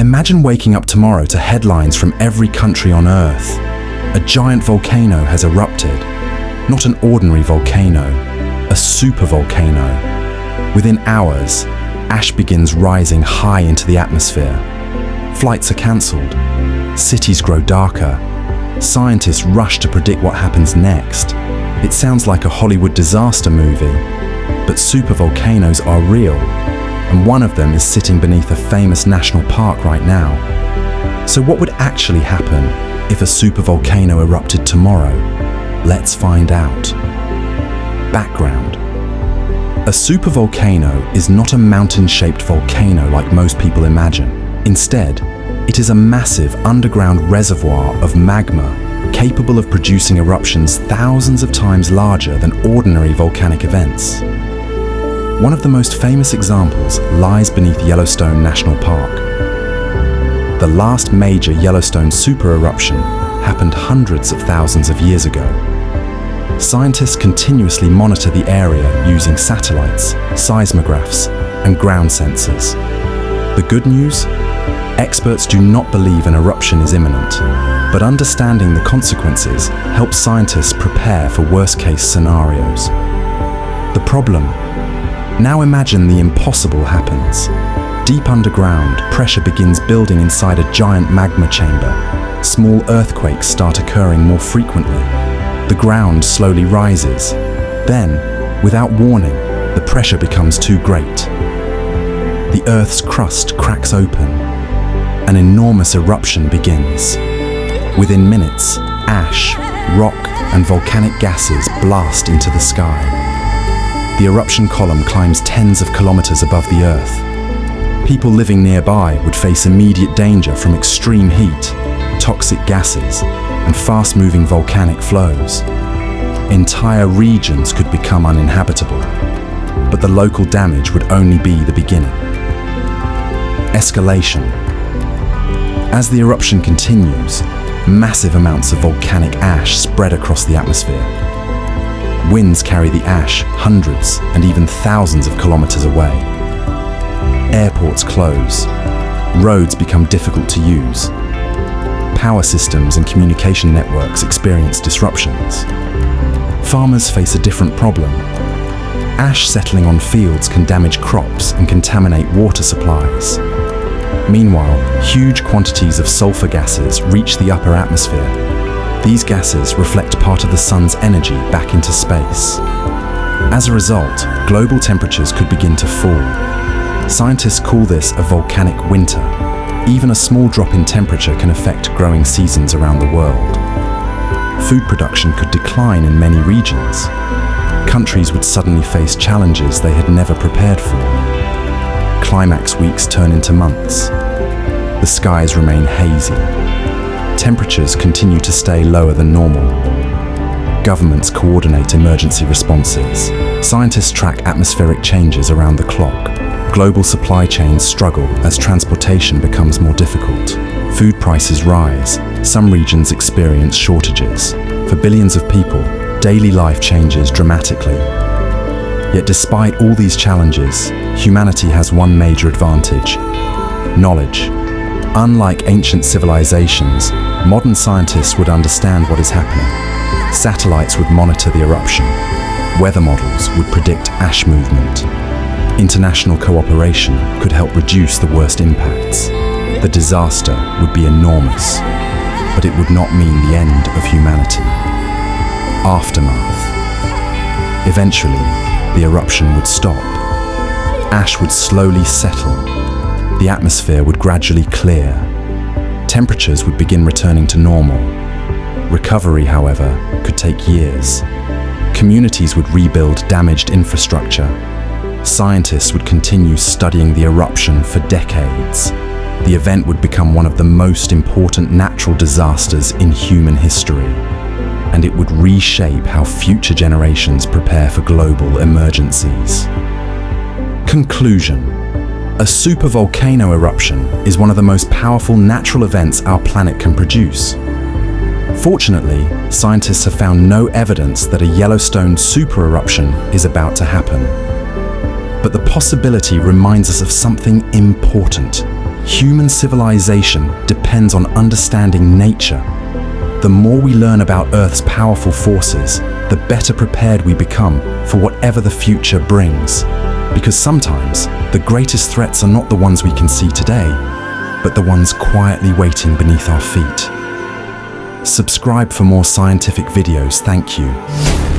Imagine waking up tomorrow to headlines from every country on Earth. A giant volcano has erupted. Not an ordinary volcano, a supervolcano. Within hours, ash begins rising high into the atmosphere. Flights are cancelled. Cities grow darker. Scientists rush to predict what happens next. It sounds like a Hollywood disaster movie, but supervolcanoes are real, and one of them is sitting beneath a famous national park right now. So what would actually happen if a supervolcano erupted tomorrow? Let's find out. Background. A supervolcano is not a mountain-shaped volcano like most people imagine. Instead, it is a massive underground reservoir of magma capable of producing eruptions thousands of times larger than ordinary volcanic events. One of the most famous examples lies beneath Yellowstone National Park. The last major Yellowstone supereruption happened hundreds of thousands of years ago. Scientists continuously monitor the area using satellites, seismographs, and ground sensors. The good news? Experts do not believe an eruption is imminent, but understanding the consequences helps scientists prepare for worst-case scenarios. The problem? Now imagine the impossible happens. Deep underground, pressure begins building inside a giant magma chamber. Small earthquakes start occurring more frequently. The ground slowly rises. Then, without warning, the pressure becomes too great. The Earth's crust cracks open. An enormous eruption begins. Within minutes, ash, rock, and volcanic gases blast into the sky. The eruption column climbs tens of kilometers above the Earth. People living nearby would face immediate danger from extreme heat, toxic gases, and fast-moving volcanic flows. Entire regions could become uninhabitable, but the local damage would only be the beginning. Escalation. As the eruption continues, massive amounts of volcanic ash spread across the atmosphere. Winds carry the ash hundreds and even thousands of kilometers away. Airports close. Roads become difficult to use. Power systems and communication networks experience disruptions. Farmers face a different problem. Ash settling on fields can damage crops and contaminate water supplies. Meanwhile, huge quantities of sulfur gases reach the upper atmosphere. These gases reflect part of the sun's energy back into space. As a result, global temperatures could begin to fall. Scientists call this a volcanic winter. Even a small drop in temperature can affect growing seasons around the world. Food production could decline in many regions. Countries would suddenly face challenges they had never prepared for. Climax weeks turn into months. The skies remain hazy. Temperatures continue to stay lower than normal. Governments coordinate emergency responses. Scientists track atmospheric changes around the clock. Global supply chains struggle as transportation becomes more difficult. Food prices rise. Some regions experience shortages. For billions of people, daily life changes dramatically. Yet despite all these challenges, humanity has one major advantage: knowledge. Unlike ancient civilizations, modern scientists would understand what is happening. Satellites would monitor the eruption. Weather models would predict ash movement. International cooperation could help reduce the worst impacts. The disaster would be enormous, but it would not mean the end of humanity. Aftermath. Eventually, the eruption would stop. Ash would slowly settle. The atmosphere would gradually clear. Temperatures would begin returning to normal. Recovery, however, could take years. Communities would rebuild damaged infrastructure. Scientists would continue studying the eruption for decades. The event would become one of the most important natural disasters in human history, and it would reshape how future generations prepare for global emergencies. Conclusion. A supervolcano eruption is one of the most powerful natural events our planet can produce. Fortunately, scientists have found no evidence that a Yellowstone supereruption is about to happen. But the possibility reminds us of something important. Human civilization depends on understanding nature. The more we learn about Earth's powerful forces, the better prepared we become for whatever the future brings. Because sometimes the greatest threats are not the ones we can see today, but the ones quietly waiting beneath our feet. Subscribe for more scientific videos. Thank you.